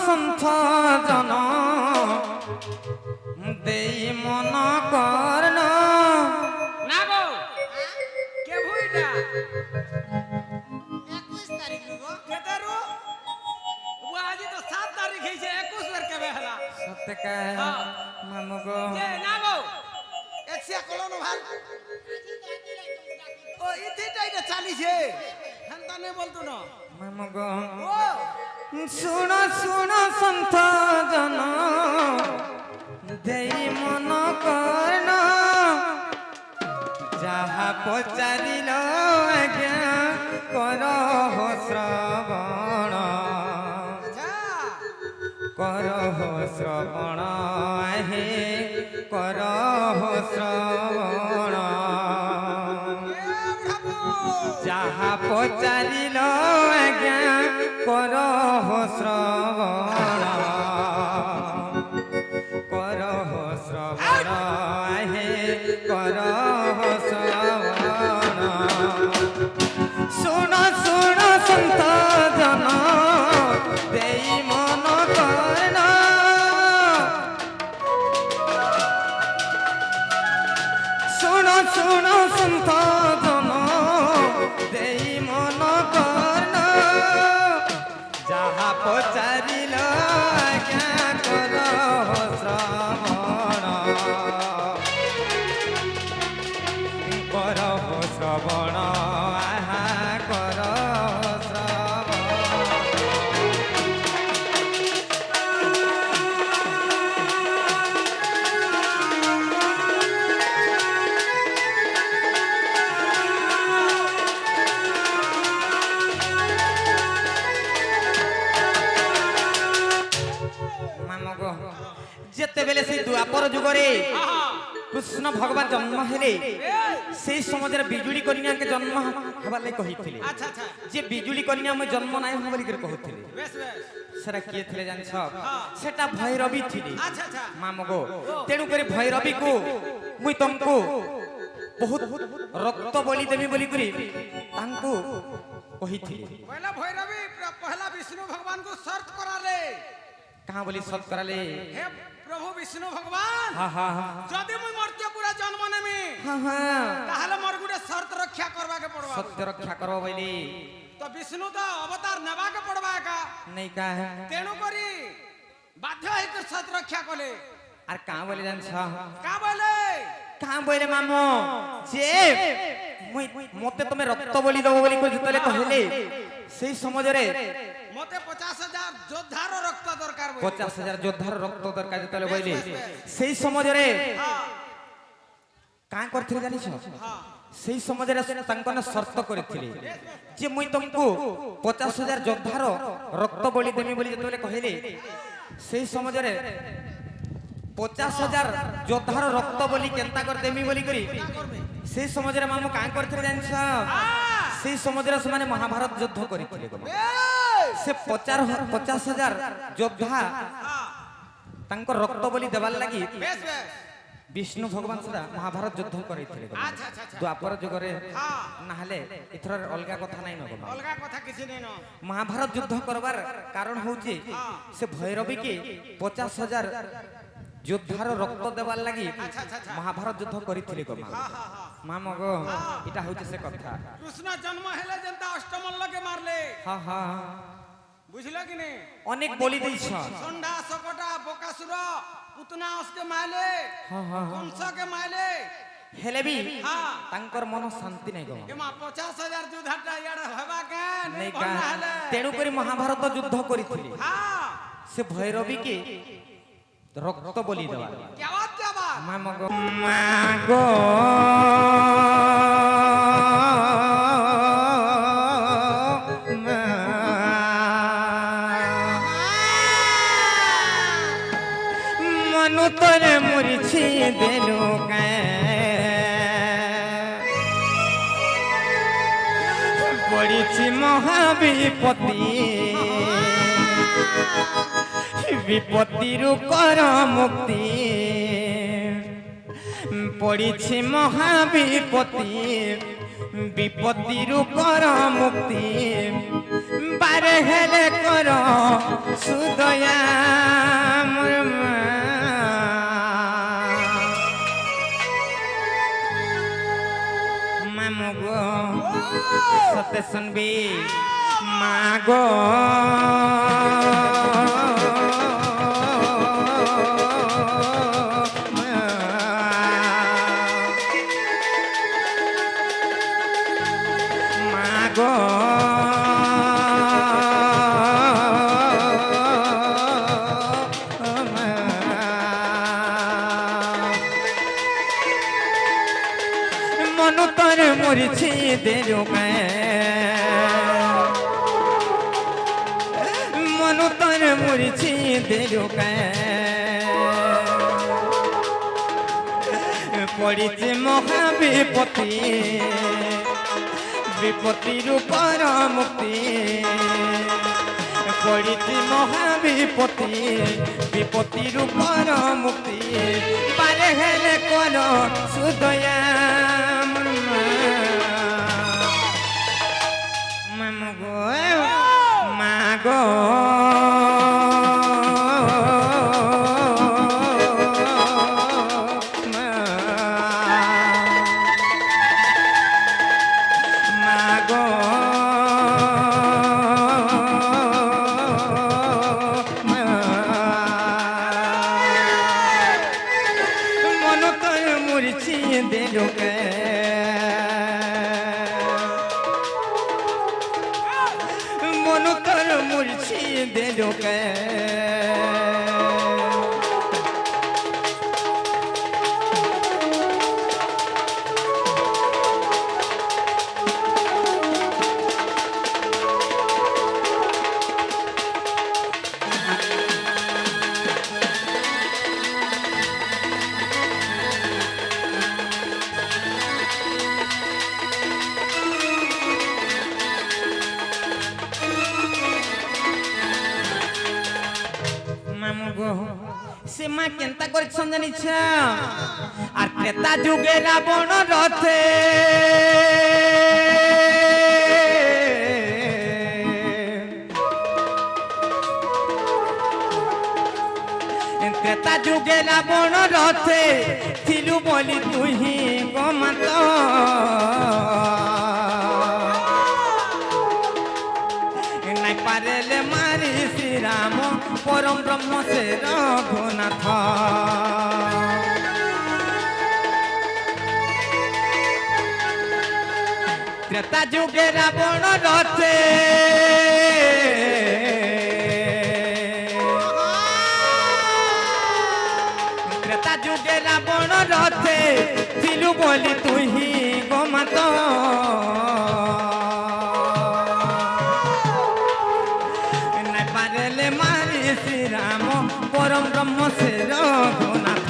সন্থ জন দেই মন করন না গো কে ভুইটা 21 তারিখ গো কেতারু ও আজি তো 7 তারিখ হইছে 21 বার কেবে হলা সত্যকা মামু গো যে না গো একশিয়া কলনো ভাল ও ইতিটাই না চালিছে হান্তানে বলতো না মামু গো ও শুণ শুণ সন্থ জন দেই মন করন যাহা পচারিল আজ্ঞা কর শ্রবণ আচ্ছা কর শ্রবণ হে কর শ্রবণ এ বাবু যাহা পচারিল আজ্ঞা কর শ্রবণ কর শ্রবণ হে কর শ্রবণ শুণ শুণ সন্ত জন দেই মন করন শুণ শুণ সন্ত জন দেই মন করন যাহা পচারিল আজ্ঞা কর শ্রবণ কর শ্রবণ আহা কর শ্রবণ মাମୁ ଗো ଯେତେବେଳେ ସେଇ ଦ୍ୱାପର ଯୁଗରେ কৃষ্ণ ভগবান জন্ম হেলে সেই সমাজের বিজুলি কন্যাকে জন্ম হবার লাগি কহিଥିଲେ আচ্ছা আচ্ছা যে বিজুলি কন্যা মই জন্ম নাই হব বলি কহুଥିଲେ বেশ বেশ সেটা কিয়ে ଥିଲେ জানছ সেটা ভৈরবী ଥିଲେ আচ্ছা আচ্ছা মামু গো তেণু করে ভৈরবী কো মুই তমকু বহুত রক্ত বলি দেবি বলি করি তাঙ্কু কহিଥିଲେ পহলা ভৈরবী পহলা বিষ্ণু ভগবান को शर्त कराले কাহা বলি সৎ করালে हे प्रभु विष्णु भगवान হা হা হা যদি মুই মর্ত্য পুরা জন্ম নেমি হা হা তাহলে মোর গুটে শর্ত রক্ষা করবাকে পড়বা সত্য রক্ষা করব বলি তো বিষ্ণু তো অবতার নেবাকে পড়বা একা নেই কাহা তেণু করি বাধ্য হইকে শর্ত রক্ষা কলে আর কাহা বলি জানছ কা বলে কাহা বলে মামু যে মুই মতে তুমি রক্ত বলি দেব বলি কই যেতলে কহিলে সেই সমাজরে মতে 50,000 যোদ্ধার রক্ত দরকার বলে 50,000 যোদ্ধার রক্ত দরকার যেতলে বইলে সেই সমাজরে হ্যাঁ কাঁ করছিলে জানিছ হ্যাঁ সেই সমাজরে তাঙ্কন শর্ত করিଥିଲେ যে মুই তমকু 50,000 যোদ্ধার রক্ত বলি দেমি বলি যেতলে কহিলে সেই সমাজরে 50,000 যোদ্ধার রক্ত বলি কেনতা কর দেমি বলি করি সেই সমাজরে মামু কাঁ করছিলে জানিছ সেই সমাজরে সমানে মহাভারত যুদ্ধ করিଥିଲେ গো সে 50,000 যোদ্ধা তাঙ্ক রক্ত বলি দেবার লাগি বেশ বেশ বিষ্ণু ভগবান সেটা মহাভারত যুদ্ধ করিଥିଲେ গো আচ্ছা আচ্ছা আচ্ছা দ্বাপর যুগরে হ্যাঁ না হলে এথর অলগা কথা নাই নগো অলগা কথা কিছু নেই ন মহাভারত যুদ্ধ করবার কারণ হচ্ছে সে ভৈরবী কে 50,000 যোদ্ধার রক্ত দেবার লাগি আচ্ছা আচ্ছা আচ্ছা মহাভারত যুদ্ধ করিଥିଲେ গো হ্যাঁ হ্যাঁ হ্যাঁ মা মগো এটা হচ্ছে সে কথা কৃষ্ণ জন্ম হেলে যেনতা অষ্টমল্লকে মারলে হা হা বুঝল কি নে অনেক বলি দিছ সন্ধ্যা সকটা বকাসুর পুতনা অসকে মারলে হ্যাঁ হ্যাঁ কংসকে মারলে হেলে বি হ্যাঁ তাঙ্কর মন শান্তি নাই গো এমা 50,000 যুদ্ধাটা ইয়াড়ে হবা কেন নেই নেই কা বন্যা হেলে তেণু করে মহাভারত যুদ্ধ করিଥିଲେ হ্যাঁ সে ভৈরবী কে রক্ত বলি দেওয়া কেওয়াত যাবা মা মগো মা গো মা মনু তোরে মুরিছি দেলু কে পড়িছি মহাবিপতি বিপত্তিরু কর মুক্তি পড়িছি মহাবিপতি বিপত্তিরু কর মুক্তি বারে হেলে কর সুদয়া মোর মা মামু গো সতে শুনবি মা গো গো মনু তোর মরিছি দেরো মনু তোর মরিছি দেরো পড়িছে মহাবিপতি বিপত্তির উপর মুক্তি পড়িছি মহাবিপত্তি বিপত্তির উপর মুক্তি পারে হেলে কোন সুদয়া মামু গো মা গো মনু তোর মুরছি দেলো কে সে মা কেনতা করছন জানিছ আর ত্রেতা যুগে রাবণ রথে ত্রেতা যুগে রাবণ রথে থিলু বলি তুহি গোমাত নাই পারেলে মারি শ্রীরাম পরম ব্রহ্ম সে রঘুনাথ ত্রেতা যুগে রাবণ রথে ত্রেতা যুগে রাবণ রথে থিলু বলি তুহি গোমাত শ্রীরাম পরম ব্রহ্ম সে রঘুনাথ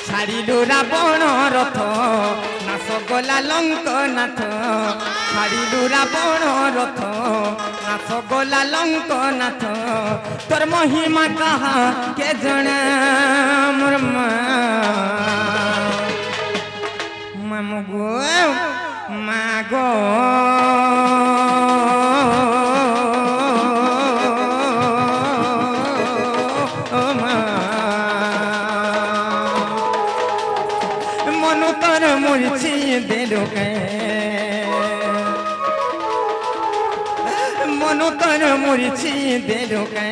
ছাড়িলু রাবণ রথ নাশ গলা লঙ্কনাথ ছাড়িলু রাবণ রথ নাশ গলা লঙ্কনাথ তোর মহিমা কাহা কে জনা মোর মামু গো মা গো মনু তোর মুরছি দেলো কে মনু তোর মুরছি দেলো কে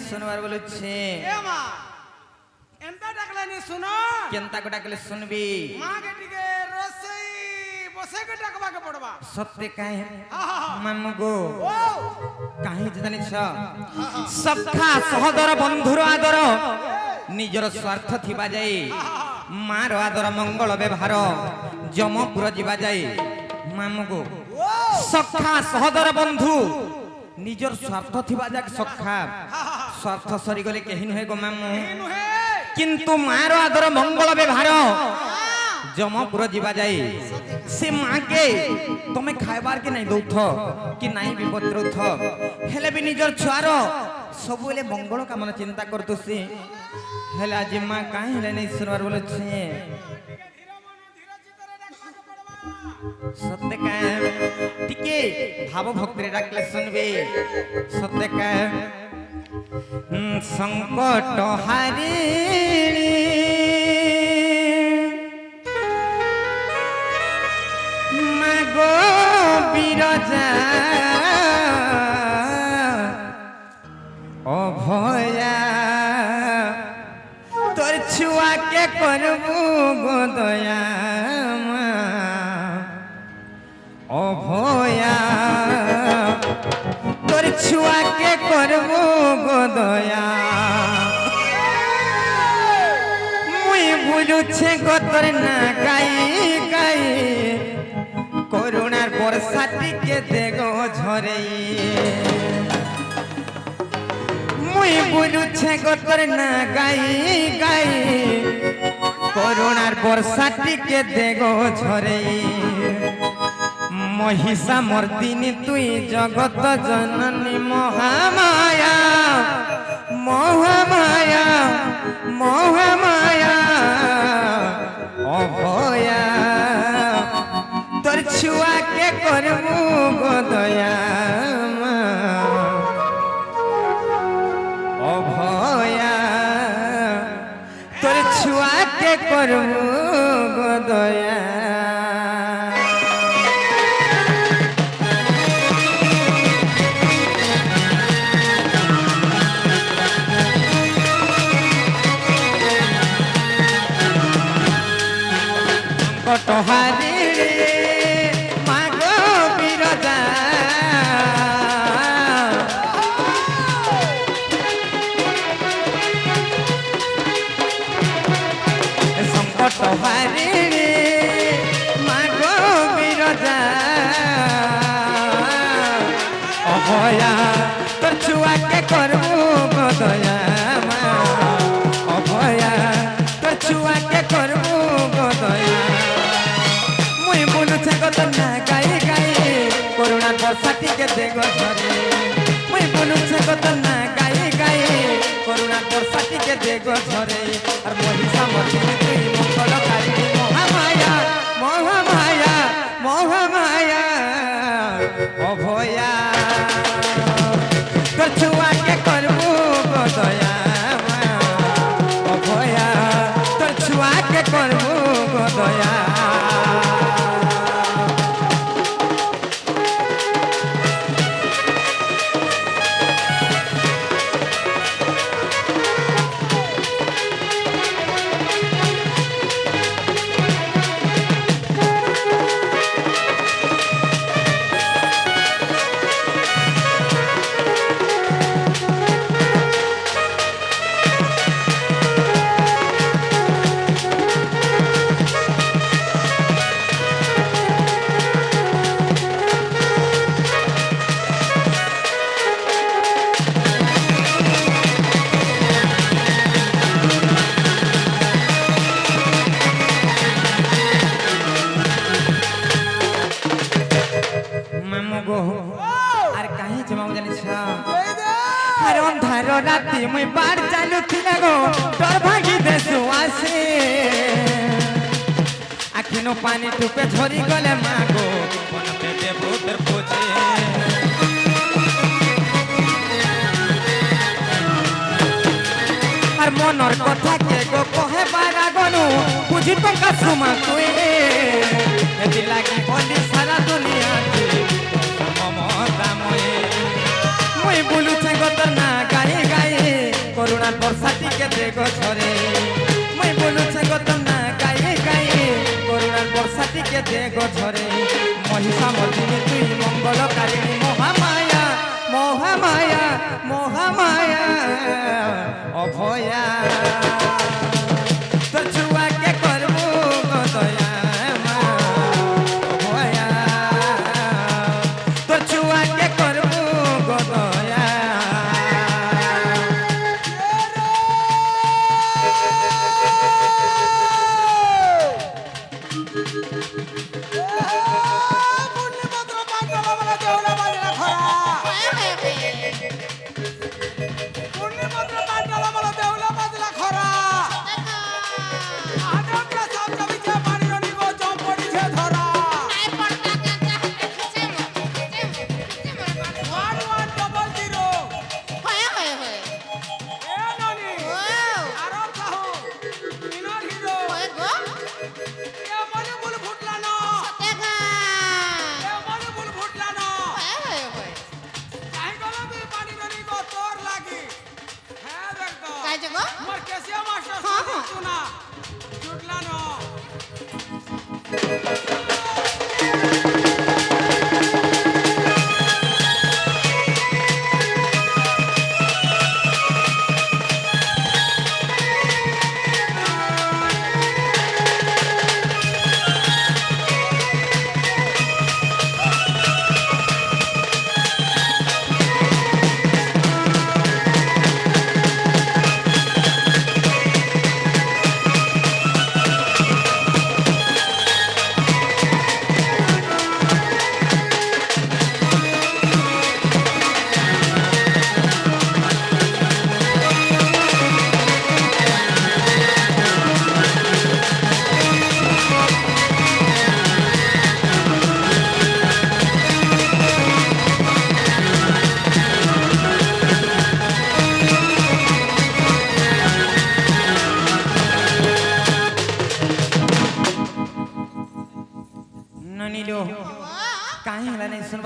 सुनवार बोले छे ए मां एंता डाकला ने सुनो केंता को डाकले सुनबी मां के टिके रसोई बसे के डाकबा के पड़बा सत्य काहे हां मामू गो ओ काहे जानि छ सखा सहोदर बंधुर आदर निजर स्वार्थ थिबा जाई मार आदर मंगल व्यवहार যমপুর যা যাই মামুকু সখা সহদর বন্ধু নিজর স্বার্থ থিবা যাক সখা স্বার্থ সরিগলে কেহি নুহে গো মামু কিন্তু মার আদর মঙ্গল ব্যবহার যমপুর যা যাই সে মাকে তুমি খাইবার কি নাই দৌথ কি নাই বিপদ রৌথ হেলে বি নিজর ছুয়ার ସବୁବେଳେ ମଙ୍ଗଳ କାମନା ଚିନ୍ତା କରୁଛି ହେଲେ ଆଜି ମା କାହିଁ ହେଲେ ନେଇ ଶୁଣିବାର ବୋଲୁଛି ସତ୍ୟ କାଁ ଟିକେ ଭାବ ଭକ୍ତିରେ ଡାକିଲେ ଶୁଣିବେ ସତ୍ୟ କାଁ ସଂକଟ ହାରିଣୀ ମା ଗୋ ବିରଜା অভয়া তোর ছুয়াকে করবু গো দয়া অভয়া তোর ছুয়াকে করবু গো দয়া মুই বুঝুছে গো তোর না গাই গাই করুণার বর্ষাটিকে দেগো ঝরেই মুই বুঝুছে গোতর না গাই গাই করুণার বর্ষাটিকে দেগো ঝরে মহিষা মর্দিনী তুই জগত জননী মহামায়া মহামায়া মহামায়া অভয়া তোর ছুয়াকে করবু গো দয়া অভয়া তোর ছুয়াকে করবু গো দয়া সংকট হারিণী মা গো বিরজা সংকট হারিণী মা গো বিরজা অভয়া তোর ছুয়াকে করবু গো দয়া মা অভয়া তোর ছুয়াকে করবু গো দয়া মুই বলুছে গত না গাই গাই করুণা বর্ষাটিকে দেগো ঝরে মুই বলুছে গত না গাই গাই করুণা বর্ষাটিকে দেগো ঝরে আর মহিষা মর্দিনী তুই মঙ্গলকারী মহামায়া মহামায়া মহামায়া অভয়া তোর ছুয়াকে করবু গো দয়া মা অভয়া তোর ছুয়াকে করবু গো দয়া আর কাহি জমাও জানিছ আর অন্ধার রাতি মুই বার চালুছিল গো তোর ভাগি দেশু আসে আখিনো পানি টুপে ঝরি গলে মা গো কোন পেটে ভূতের পোছে আর মনর কথা কে গো কহে বারা গনু বুঝি টঙ্কা সুমা তুই এদি লাগি বলি সারা দুনিয়া মুই বুলুছে গত না গাই গাই করুণার বর্ষাটিকে দেগো ঝরে মুই বুলুছে গত না গাই গাই করুণার বর্ষাটিকে দেগো ঝরে মহিষা মর্দিনী তুই মঙ্গলকারিণী মহামায়া মহামায়া মহামায়া অভয়া তোর ছুয়াকে করবু গো দয়া মা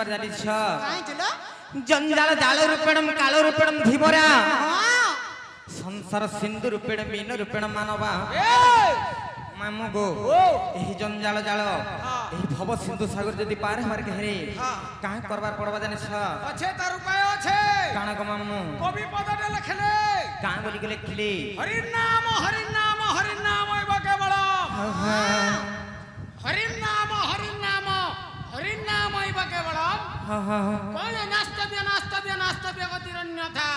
করবার জানিছ কাই চলো জঞ্জাল জাল রূপেণম কাল রূপেণম ধীবরা হ্যাঁ সংসার সিন্ধু রূপেণ মীন রূপেণ মানবা মামু গো এই জঞ্জাল জাল এই ভব সিন্ধু সাগর যদি পার হবার হেরে কাঁ করবার পড়বা জানিছ আছে তার উপায় আছে কাণ গো মামু কবি পদটা লেখলে কাঁ বলি গলে খিলে হরির নাম হরির নাম হরির নাম হইবা কেবল হরির নাম হরির নাম হরির নাম হইবা কেবল কলে নাস্তব্য গতিরন্যথা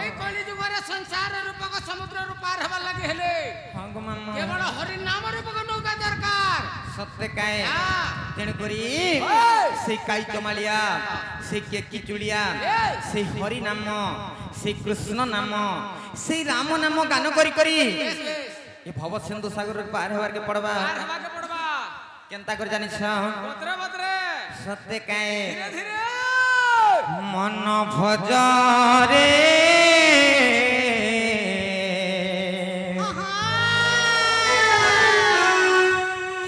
এই কলি যুগরে সংসার রূপক সমুদ্র রূপার হবার লাগি হেলে কেবল হরির নাম রূপক নৌকা দরকার সত্যি কায়ে তেণু করি সেই কাই চমালিয়া সেই কেকি চুড়িয়া সেই হরি নাম সেই কৃষ্ণ নাম সেই রাম নাম গান করি করি বেশ বেশ এ ভব সিন্ধু সাগর পার হবার কে পড়বা পার হবাকে পড়বা কেনতা করে জানিছ বদরে বদরে সত্যি কায়ে ধীরে ধীরে মন ভজরে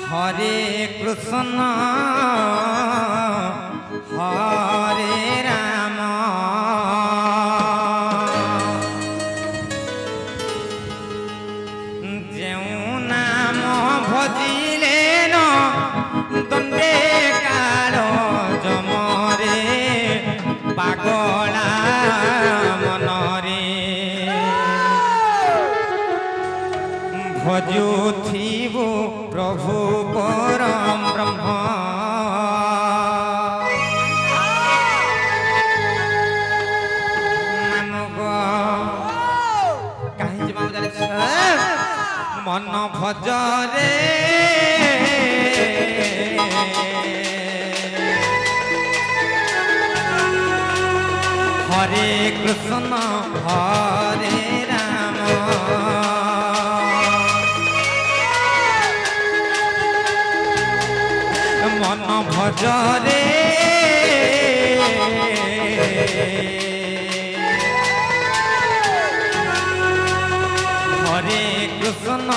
হরে কৃষ্ণ হরে রাম ଯେଉଁ ନାମ ଭଜିଲେ ନ ଦଣ୍ଡେ କାଳ ଜମରେ ପାଗଳା ମନରେ ଭଜୁଥିବୁ ପ୍ରଭୁ ପରମ ବ୍ରହ୍ମ କାହିଁ ଯିବା ଜାଣିଛ ମନ ଭଜରେ হরে কৃষ্ণ হরে রাম মন ভজরে হরে কৃষ্ণ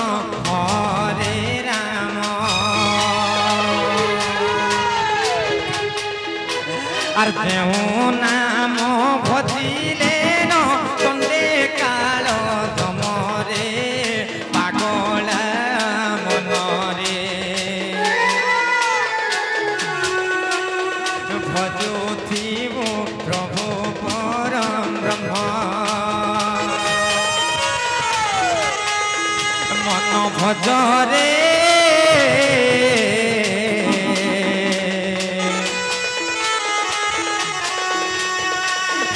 হরে রাম আর কেউ নাম ভজিলে ন দণ্ডে কাল জমরে পাগলা মনরে ভজুথিবু প্রভু পরম ব্রহ্ম মন ভজরে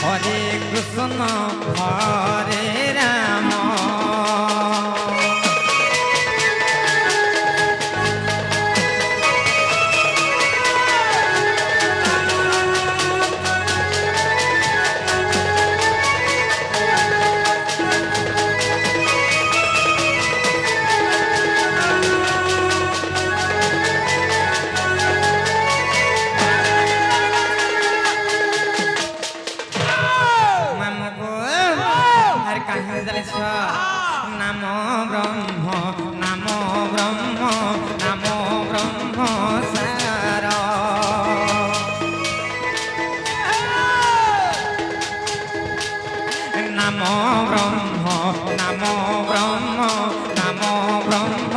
হরে কৃষ্ণ হরে রাম নাম ব্রহ্ম নাম ব্রহ্ম নাম ব্রহ্ম সার নাম ব্রহ্ম নাম ব্রহ্ম নাম ব্রহ্ম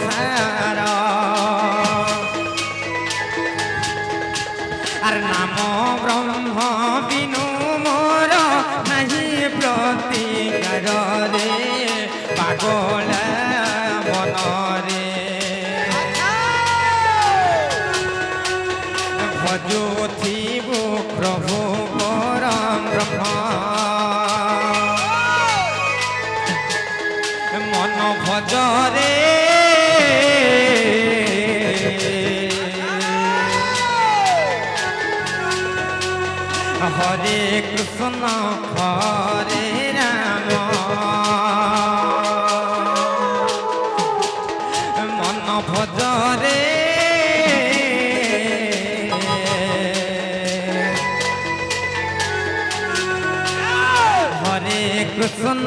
সার আর নাম ব্রহ্ম বিনু মোর নাহি প্রতিকার রে পাগল মনরে ভজুথিবু প্রভু পরম ব্রহ্ম মন ভজরে হরে কৃষ্ণ হরে রাম মন ভজরে হরে কৃষ্ণ